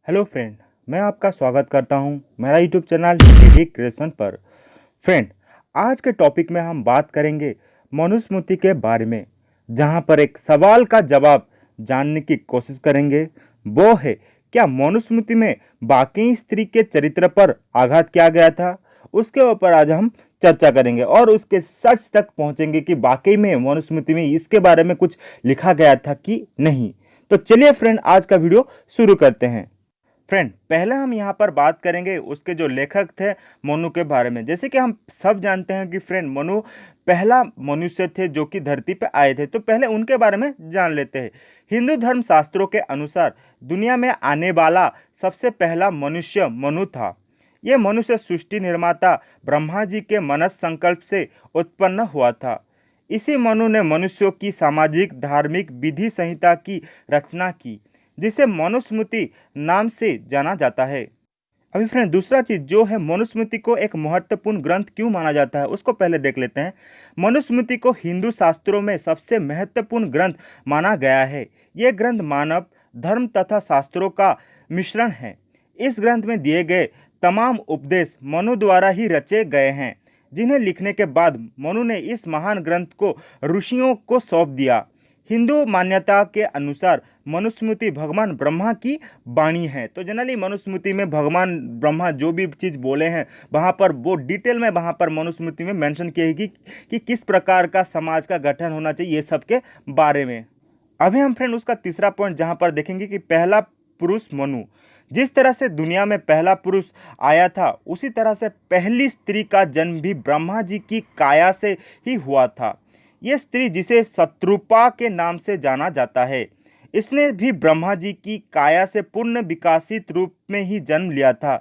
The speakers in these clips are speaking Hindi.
हेलो फ्रेंड, मैं आपका स्वागत करता हूं मेरा यूट्यूब चैनल डीडी क्रिएशन पर। फ्रेंड, आज के टॉपिक में हम बात करेंगे मनुस्मृति के बारे में, जहां पर एक सवाल का जवाब जानने की कोशिश करेंगे। वो है, क्या मनुस्मृति में बाकी स्त्री के चरित्र पर आघात किया गया था? उसके ऊपर आज हम चर्चा करेंगे और उसके सच तक पहुंचेंगे कि वाकई में मनुस्मृति में इसके बारे में कुछ लिखा गया था कि नहीं। तो चलिए फ्रेंड, आज का वीडियो शुरू करते हैं। फ्रेंड, पहले हम यहाँ पर बात करेंगे उसके जो लेखक थे मनु के बारे में। जैसे कि हम सब जानते हैं कि फ्रेंड, मनु पहला मनुष्य थे जो कि धरती पे आए थे, तो पहले उनके बारे में जान लेते हैं। हिंदू धर्म शास्त्रों के अनुसार दुनिया में आने वाला सबसे पहला मनुष्य मनु था। ये मनुष्य सृष्टि निर्माता ब्रह्मा जी के मनस संकल्प से उत्पन्न हुआ था। इसी मनु ने मनुष्यों की सामाजिक धार्मिक विधि संहिता की रचना की, जिसे मनुस्मृति नाम से जाना जाता है। अभी फ्रेंड, दूसरा चीज जो है, मनुस्मृति को एक महत्वपूर्ण ग्रंथ क्यों माना जाता है उसको पहले देख लेते हैं। मनुस्मृति को हिंदू शास्त्रों में सबसे महत्वपूर्ण ग्रंथ माना गया है। यह ग्रंथ मानव धर्म तथा शास्त्रों का मिश्रण है। इस ग्रंथ में दिए गए तमाम उपदेश मनु द्वारा ही रचे गए हैं, जिन्हें लिखने के बाद मनु ने इस महान ग्रंथ को ऋषियों को सौंप दिया। हिंदू मान्यता के अनुसार मनुस्मृति भगवान ब्रह्मा की वाणी है। तो जनरली मनुस्मृति में भगवान ब्रह्मा जो भी चीज़ बोले हैं, वहाँ पर वो डिटेल में वहाँ पर मनुस्मृति में मेंशन किए कि किस प्रकार का समाज का गठन होना चाहिए, ये सब के बारे में। अभी हम फ्रेंड उसका तीसरा पॉइंट जहाँ पर देखेंगे कि पहला पुरुष मनु। जिस तरह से दुनिया में पहला पुरुष आया था, उसी तरह से पहली स्त्री का जन्म भी ब्रह्मा जी की काया से ही हुआ था। ये स्त्री, जिसे शत्रुपा के नाम से जाना जाता है, इसने भी ब्रह्मा जी की काया से पूर्ण विकासित रूप में ही जन्म लिया था।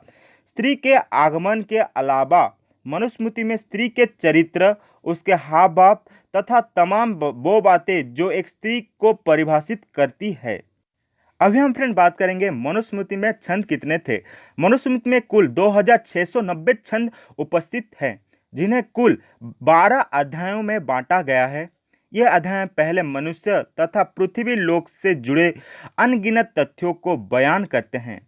स्त्री के आगमन के अलावा मनुस्मृति में स्त्री के चरित्र, उसके हाव भाव तथा तमाम वो बातें जो एक स्त्री को परिभाषित करती है। अभी हम फ्रेंड बात करेंगे मनुस्मृति में छंद कितने थे। मनुस्मृति में कुल 2690 छंद उपस्थित हैं, जिन्हें कुल 12 अध्यायों में बांटा गया है। यह अध्याय पहले मनुष्य तथा पृथ्वी लोक से जुड़े अनगिनत तथ्यों को बयान करते हैं।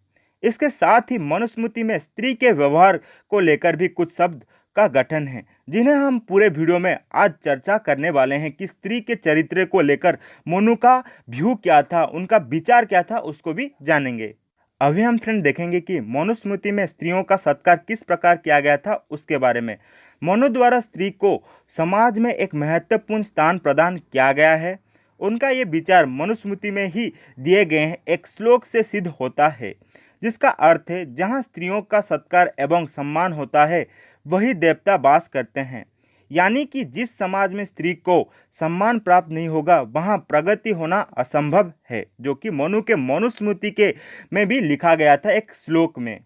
इसके साथ ही मनुस्मृति में स्त्री के व्यवहार को लेकर भी कुछ शब्द का गठन है, जिन्हें हम पूरे वीडियो में आज चर्चा करने वाले हैं कि स्त्री के चरित्र को लेकर मनु का व्यू क्या था, उनका विचार क्या था, उसको भी जानेंगे। अभी हम फ्रेंड देखेंगे कि मनुस्मृति में स्त्रियों का सत्कार किस प्रकार किया गया था उसके बारे में। मनु द्वारा स्त्री को समाज में एक महत्वपूर्ण स्थान प्रदान किया गया है। उनका ये विचार मनुस्मृति में ही दिए गए हैं एक श्लोक से सिद्ध होता है, जिसका अर्थ है, जहाँ स्त्रियों का सत्कार एवं सम्मान होता है, वही देवता वास करते हैं। यानी कि जिस समाज में स्त्री को सम्मान प्राप्त नहीं होगा, वहाँ प्रगति होना असंभव है, जो कि मनु के मनुस्मृति के में भी लिखा गया था एक श्लोक में।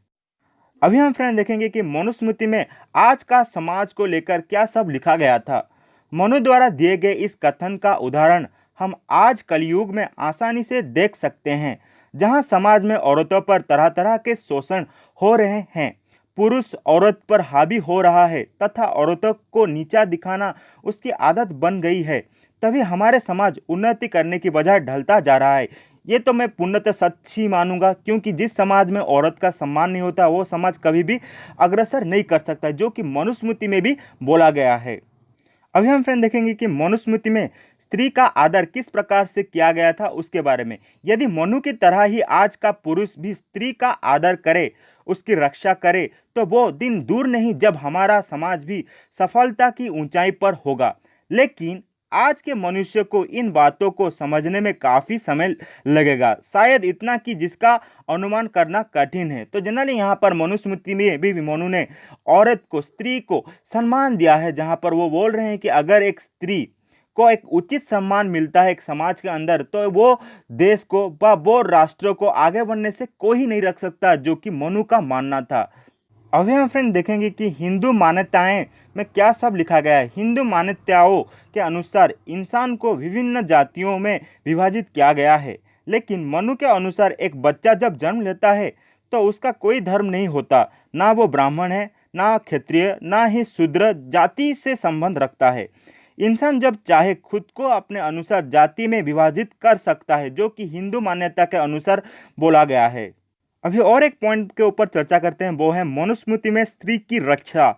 अभी हम फ्रेंड देखेंगे कि मनुस्मृति में आज का समाज को लेकर क्या सब लिखा गया था। मनु द्वारा दिए गए इस कथन का उदाहरण हम आज कलयुग में आसानी से देख सकते हैं, जहां समाज में औरतों पर तरह तरह के शोषण हो रहे हैं, पुरुष औरत पर हावी हो रहा है तथा औरतों को नीचा दिखाना उसकी आदत बन गई है। तभी हमारे समाज उन्नति करने की बजाय ढलता जा रहा है। ये तो मैं पूर्णतः सच ही मानूंगा, क्योंकि जिस समाज में औरत का सम्मान नहीं होता, वो समाज कभी भी अग्रसर नहीं कर सकता, जो कि मनुस्मृति में भी बोला गया है। अभी हम फ्रेंड देखेंगे कि मनुस्मृति में स्त्री का आदर किस प्रकार से किया गया था उसके बारे में। यदि मनु की तरह ही आज का पुरुष भी स्त्री का आदर करे, उसकी रक्षा करे, तो वो दिन दूर नहीं जब हमारा समाज भी सफलता की ऊंचाई पर होगा। लेकिन आज के मनुष्य को इन बातों को समझने में काफ़ी समय लगेगा, शायद इतना कि जिसका अनुमान करना कठिन है। तो जनरली यहाँ पर मनुस्मृति में भी मनु ने औरत को, स्त्री को सम्मान दिया है, जहाँ पर वो बोल रहे हैं कि अगर एक स्त्री को एक उचित सम्मान मिलता है एक समाज के अंदर, तो वो देश को व वो राष्ट्र को आगे बढ़ने से कोई नहीं रख सकता, जो कि मनु का मानना था। अभी हम फ्रेंड देखेंगे कि हिंदू मान्यताएं में क्या सब लिखा गया है। हिंदू मान्यताओं के अनुसार इंसान को विभिन्न जातियों में विभाजित किया गया है, लेकिन मनु के अनुसार एक बच्चा जब जन्म लेता है तो उसका कोई धर्म नहीं होता, ना वो ब्राह्मण है, ना क्षत्रिय, ना ही शूद्र जाति से संबंध रखता है। इंसान जब चाहे खुद को अपने अनुसार जाति में विभाजित कर सकता है, जो कि हिंदू मान्यता के अनुसार बोला गया है। अभी और एक पॉइंट के ऊपर चर्चा करते हैं, वो है मनुस्मृति में स्त्री की रक्षा।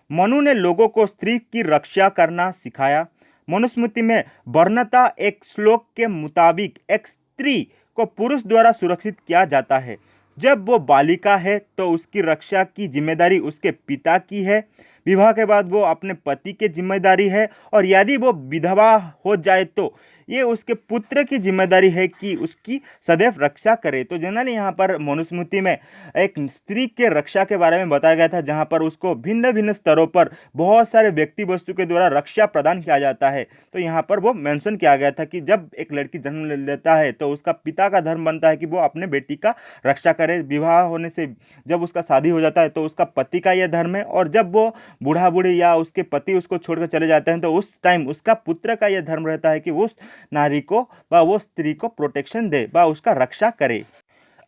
मनु ने लोगों को स्त्री की रक्षा करना सिखाया। मनुस्मृति में वर्णता एक श्लोक के मुताबिक एक स्त्री को पुरुष द्वारा सुरक्षित किया जाता है। जब वो बालिका है तो उसकी रक्षा की जिम्मेदारी उसके पिता की है। विवाह के बाद वो अपने पति की जिम्मेदारी है, और यदि वो विधवा हो जाए तो ये उसके पुत्र की जिम्मेदारी है कि उसकी सदैव रक्षा करे। तो जनरली यहाँ पर मनुस्मृति में एक स्त्री के रक्षा के बारे में बताया गया था, जहाँ पर उसको भिन्न भिन्न स्तरों पर बहुत सारे व्यक्ति वस्तु के द्वारा रक्षा प्रदान किया जाता है। तो यहाँ पर वो मेंशन किया गया था कि जब एक लड़की जन्म लेता है तो उसका पिता का धर्म बनता है कि वो अपने बेटी का रक्षा करे। विवाह होने से जब उसका शादी हो जाता है तो उसका पति का यह धर्म है, और जब वो बूढ़ा बूढ़ी या उसके पति उसको छोड़कर चले जाते हैं तो उस टाइम उसका पुत्र का यह धर्म रहता है कि उस नारी को व वो स्त्री को प्रोटेक्शन दे व उसका रक्षा करे।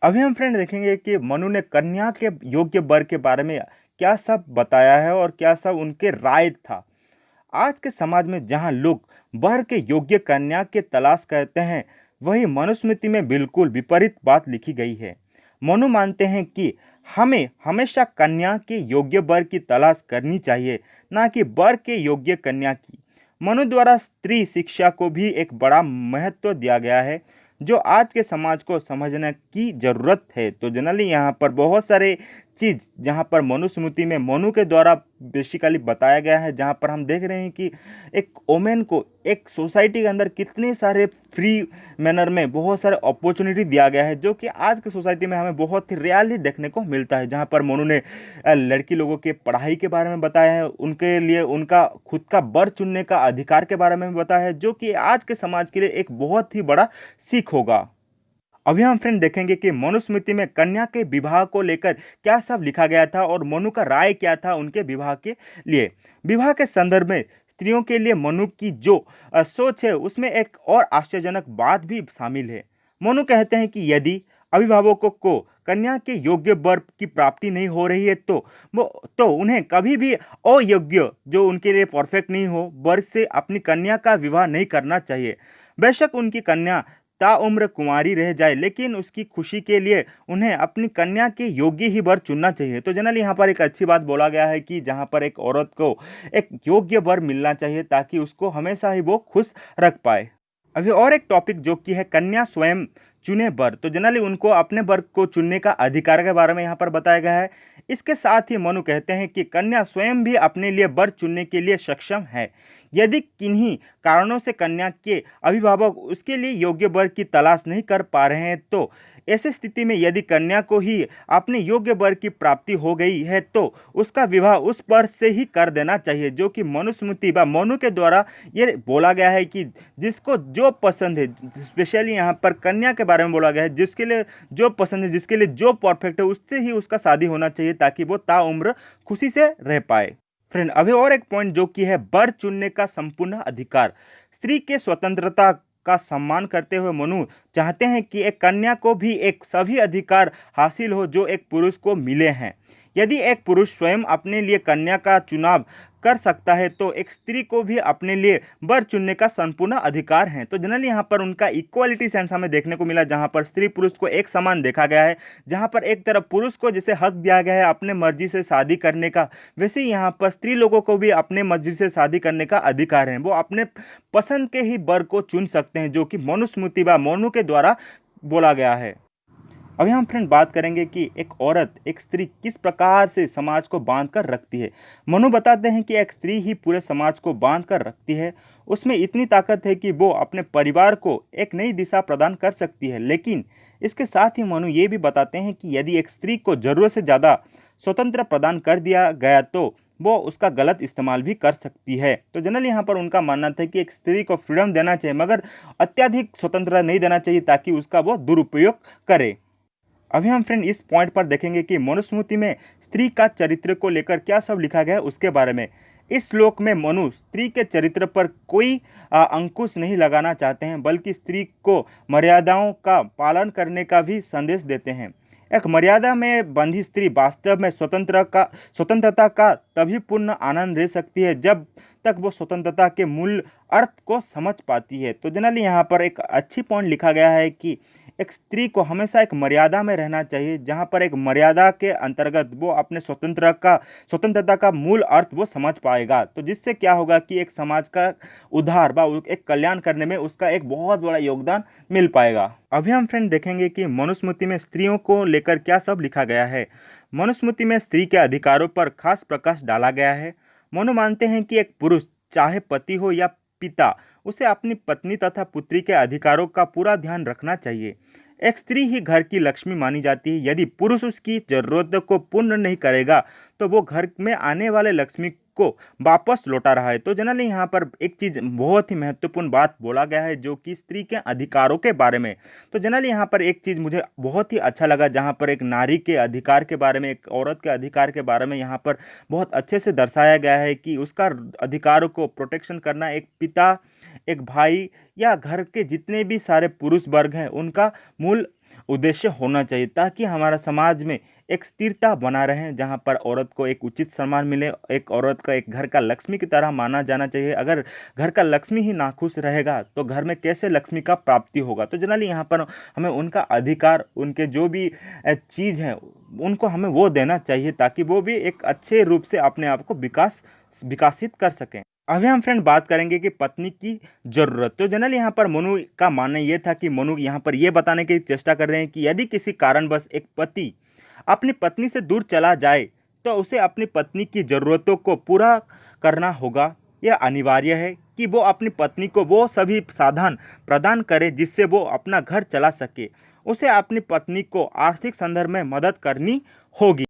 अभी हम फ्रेंड देखेंगे कि मनु ने कन्या के योग्य वर के बारे में क्या सब बताया है और क्या सब उनके राय था। आज के समाज में जहां लोग वर के योग्य कन्या के तलाश करते हैं, वही मनुस्मृति में बिल्कुल विपरीत बात लिखी गई है। मनु मानते हैं कि हमें हमेशा कन्या के योग्य वर की तलाश करनी चाहिए, ना कि वर के योग्य कन्या की। मनु द्वारा स्त्री शिक्षा को भी एक बड़ा महत्व दिया गया है, जो आज के समाज को समझने की जरूरत है। तो जनरली यहाँ पर बहुत सारे चीज़ जहाँ पर मनुस्मृति में मनु के द्वारा बेसिकली बताया गया है, जहाँ पर हम देख रहे हैं कि एक वोमेन को एक सोसाइटी के अंदर कितने सारे फ्री मैनर में बहुत सारे अपॉर्चुनिटी दिया गया है, जो कि आज के सोसाइटी में हमें बहुत ही रियली देखने को मिलता है। जहाँ पर मनु ने लड़की लोगों के पढ़ाई के बारे में बताया है, उनके लिए उनका खुद का वर चुनने का अधिकार के बारे में बताया है, जो कि आज के समाज के लिए एक बहुत ही बड़ा सीख होगा। अभी हम फ्रेंड देखेंगे कि मनुस्मृति में कन्या के विवाह को लेकर क्या सब लिखा गया था और मनु का राय क्या था उनके विवाह के लिए। विवाह के संदर्भ में स्त्रियों के लिए मनु की जो सोच है उसमें एक और आश्चर्यजनक बात भी शामिल है। मनु कहते हैं कि यदि अभिभावकों को कन्या के योग्य वर की प्राप्ति नहीं हो रही है तो उन्हें कभी भी अयोग्य, जो उनके लिए परफेक्ट नहीं हो, वर से अपनी कन्या का विवाह नहीं करना चाहिए। बेशक उनकी कन्या ताउम्र कुंवारी रह जाए, लेकिन उसकी खुशी के लिए उन्हें अपनी कन्या के योग्य ही वर चुनना चाहिए। तो जनरली यहाँ पर एक अच्छी बात बोला गया है कि जहाँ पर एक औरत को एक योग्य वर मिलना चाहिए ताकि उसको हमेशा ही वो खुश रख पाए। अभी और एक टॉपिक जो कि है कन्या स्वयं चुने वर। तो जनरली उनको अपने वर को चुनने का अधिकार के बारे में यहाँ पर बताया गया है। इसके साथ ही मनु कहते हैं कि कन्या स्वयं भी अपने लिए वर चुनने के लिए सक्षम है। यदि किन्हीं कारणों से कन्या के अभिभावक उसके लिए योग्य वर की तलाश नहीं कर पा रहे हैं, तो ऐसी स्थिति में यदि कन्या को ही अपने योग्य वर की प्राप्ति हो गई है तो उसका विवाह उस वर से ही कर देना चाहिए, जो कि मनुस्मृति व मनु के द्वारा ये बोला गया है कि जिसको जो पसंद है, स्पेशली यहाँ पर कन्या के बारे में बोला गया है, जिसके लिए जो पसंद है, जिसके लिए जो परफेक्ट है, उससे ही उसका शादी होना चाहिए ताकि वो ताउम्र खुशी से रह पाए। फ्रेंड अभी और एक पॉइंट जो कि है वर चुनने का संपूर्ण अधिकार। स्त्री के स्वतंत्रता का सम्मान करते हुए मनु चाहते हैं कि एक कन्या को भी एक सभी अधिकार हासिल हो जो एक पुरुष को मिले हैं। यदि एक पुरुष स्वयं अपने लिए कन्या का चुनाव कर सकता है तो एक स्त्री को भी अपने लिए वर चुनने का संपूर्ण अधिकार है। तो जनरली यहाँ पर उनका इक्वालिटी सेंस हमें देखने को मिला, जहाँ पर स्त्री पुरुष को एक समान देखा गया है। जहाँ पर एक तरफ पुरुष को जैसे हक दिया गया है अपने मर्जी से शादी करने का, वैसे ही यहाँ पर स्त्री लोगों को भी अपने मर्जी से शादी करने का अधिकार है। वो अपने पसंद के ही वर को चुन सकते हैं, जो कि मनुस्मृति व मनु के द्वारा बोला गया है। अभी हम फ्रेंड बात करेंगे कि एक औरत, एक स्त्री किस प्रकार से समाज को बांध कर रखती है। मनु बताते हैं कि एक स्त्री ही पूरे समाज को बांध कर रखती है। उसमें इतनी ताकत है कि वो अपने परिवार को एक नई दिशा प्रदान कर सकती है। लेकिन इसके साथ ही मनु ये भी बताते हैं कि यदि एक स्त्री को ज़रूरत से ज़्यादा स्वतंत्र प्रदान कर दिया गया तो वो उसका गलत इस्तेमाल भी कर सकती है। तो जनरली यहाँ पर उनका मानना था कि एक स्त्री को फ्रीडम देना चाहिए, मगर अत्यधिक स्वतंत्रता नहीं देना चाहिए ताकि उसका वो दुरुपयोग करे। अभी हम फ्रेंड इस पॉइंट पर देखेंगे कि मनुस्मृति में स्त्री का चरित्र को लेकर क्या सब लिखा गया है उसके बारे में। इस श्लोक में मनु स्त्री के चरित्र पर कोई अंकुश नहीं लगाना चाहते हैं, बल्कि स्त्री को मर्यादाओं का पालन करने का भी संदेश देते हैं। एक मर्यादा में बंधी स्त्री वास्तव में स्वतंत्रता का तभी पूर्ण आनंद ले सकती है जब तक वो स्वतंत्रता के मूल अर्थ को समझ पाती है। तो जनरली यहाँ पर एक अच्छी पॉइंट लिखा गया है कि एक स्त्री को हमेशा एक मर्यादा में रहना चाहिए, जहाँ पर एक मर्यादा के अंतर्गत वो अपने स्वतंत्रता का मूल अर्थ वो समझ पाएगा। तो जिससे क्या होगा कि एक समाज का उद्धार व एक कल्याण करने में उसका एक बहुत बड़ा योगदान मिल पाएगा। अभी हम फ्रेंड देखेंगे कि मनुस्मृति में स्त्रियों को लेकर क्या सब लिखा गया है। मनुस्मृति में स्त्री के अधिकारों पर खास प्रकाश डाला गया है। मनु मानते हैं कि एक पुरुष, चाहे पति हो या पिता, उसे अपनी पत्नी तथा पुत्री के अधिकारों का पूरा ध्यान रखना चाहिए। एक स्त्री ही घर की लक्ष्मी मानी जाती है। यदि पुरुष उसकी जरूरतों को पूर्ण नहीं करेगा तो वो घर में आने वाले लक्ष्मी को वापस लौटा रहा है। तो जनरली यहाँ पर एक चीज़ बहुत ही महत्वपूर्ण बात बोला गया है जो कि स्त्री के अधिकारों के बारे में। तो जनरली यहाँ पर एक चीज़ मुझे बहुत ही अच्छा लगा, जहाँ पर एक नारी के अधिकार के बारे में, एक औरत के अधिकार के बारे में यहाँ पर बहुत अच्छे से दर्शाया गया है कि उसका अधिकारों को प्रोटेक्शन करना एक पिता, एक भाई या घर के जितने भी सारे पुरुष वर्ग हैं उनका मूल उद्देश्य होना चाहिए, ताकि हमारा समाज में एक स्थिरता बना रहे, जहाँ पर औरत को एक उचित सम्मान मिले। एक औरत का एक घर का लक्ष्मी की तरह माना जाना चाहिए। अगर घर का लक्ष्मी ही नाखुश रहेगा तो घर में कैसे लक्ष्मी का प्राप्ति होगा। तो जनरली यहाँ पर हमें उनका अधिकार, उनके जो भी चीज़ हैं उनको हमें वो देना चाहिए, ताकि वो भी एक अच्छे रूप से अपने आप को विकासित कर सकें। अभी हम फ्रेंड बात करेंगे कि पत्नी की जरूरत। तो जनरली यहाँ पर मनु का मानना ये था कि मनु यहाँ पर ये बताने की चेष्टा कर रहे हैं कि यदि किसी कारणवश एक पति अपनी पत्नी से दूर चला जाए तो उसे अपनी पत्नी की ज़रूरतों को पूरा करना होगा। यह अनिवार्य है कि वो अपनी पत्नी को वो सभी साधन प्रदान करे जिससे वो अपना घर चला सके। उसे अपनी पत्नी को आर्थिक संदर्भ में मदद करनी होगी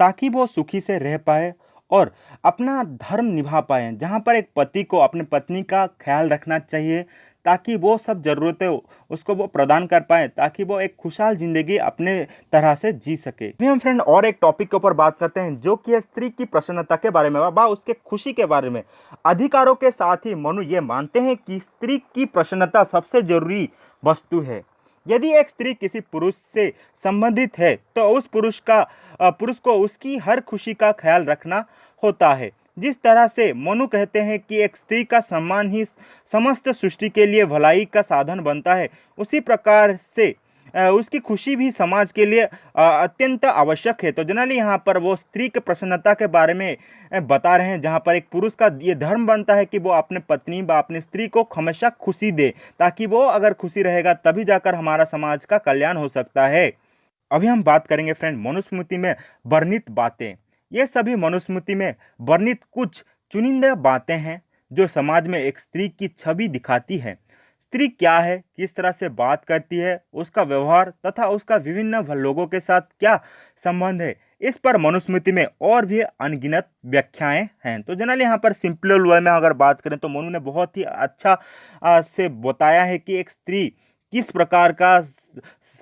ताकि वो सुखी से रह पाए और अपना धर्म निभा पाए। जहाँ पर एक पति को अपनी पत्नी का ख्याल रखना चाहिए ताकि वो सब ज़रूरतें उसको वो प्रदान कर पाए, ताकि वो एक खुशहाल ज़िंदगी अपने तरह से जी सके। अभी हम फ्रेंड और एक टॉपिक के ऊपर बात करते हैं जो कि है स्त्री की प्रसन्नता के बारे में व उसके खुशी के बारे में। अधिकारों के साथ ही मनु ये मानते हैं कि स्त्री की प्रसन्नता सबसे जरूरी वस्तु है। यदि एक स्त्री किसी पुरुष से संबंधित है तो उस पुरुष को उसकी हर खुशी का ख्याल रखना होता है। जिस तरह से मनु कहते हैं कि एक स्त्री का सम्मान ही समस्त सृष्टि के लिए भलाई का साधन बनता है, उसी प्रकार से उसकी खुशी भी समाज के लिए अत्यंत आवश्यक है। तो जनरली यहाँ पर वो स्त्री के प्रसन्नता के बारे में बता रहे हैं, जहाँ पर एक पुरुष का ये धर्म बनता है कि वो अपने पत्नी व अपनी स्त्री को हमेशा खुशी दे, ताकि वो अगर खुशी रहेगा तभी जाकर हमारा समाज का कल्याण हो सकता है। अभी हम बात करेंगे फ्रेंड मनुस्मृति में वर्णित बातें। ये सभी मनुस्मृति में वर्णित कुछ चुनिंदा बातें हैं जो समाज में एक स्त्री की छवि दिखाती है। स्त्री क्या है, किस तरह से बात करती है, उसका व्यवहार तथा उसका विभिन्न लोगों के साथ क्या संबंध है, इस पर मनुस्मृति में और भी अनगिनत व्याख्याएं हैं। तो जनरली यहाँ पर सिंपल वे में अगर बात करें तो मनु ने बहुत ही अच्छा से बताया है कि एक स्त्री किस प्रकार का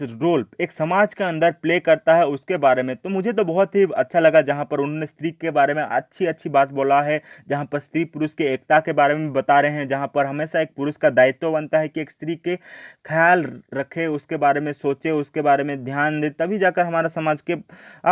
रोल एक समाज के अंदर प्ले करता है उसके बारे में। तो मुझे तो बहुत ही अच्छा लगा जहाँ पर उन्होंने स्त्री के बारे में अच्छी अच्छी बात बोला है, जहाँ पर स्त्री पुरुष के एकता के बारे में बता रहे हैं, जहाँ पर हमेशा एक पुरुष का दायित्व बनता है कि एक स्त्री के ख्याल रखे, उसके बारे में सोचे, उसके बारे में ध्यान दे, तभी जाकर हमारा समाज के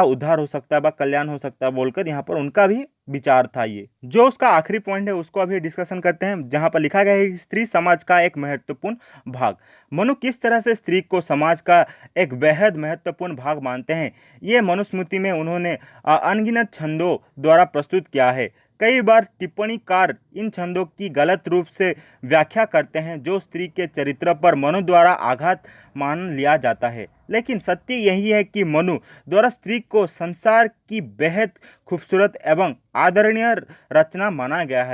उद्धार हो सकता है, कल्याण हो सकता है बोलकर यहाँ पर उनका भी विचार था। ये जो उसका आखिरी पॉइंट है उसको अभी डिस्कशन करते हैं, जहाँ पर लिखा गया है कि स्त्री समाज का एक महत्वपूर्ण भाग। मनु किस तरह से स्त्री को समाज का एक बेहद महत्वपूर्ण भाग मानते हैं, ये मनुस्मृति में उन्होंने अनगिनत छंदों द्वारा प्रस्तुत किया है। कई बार टिप्पणीकार इन छंदों की गलत रूप से व्याख्या करते हैं जो स्त्री के चरित्र पर मनु द्वारा आघात मान लिया जाता है, लेकिन सत्य यही है कि मनु द्वारा स्त्री को संसार की बेहद खूबसूरत एवं आदरणीय रचना माना गया है।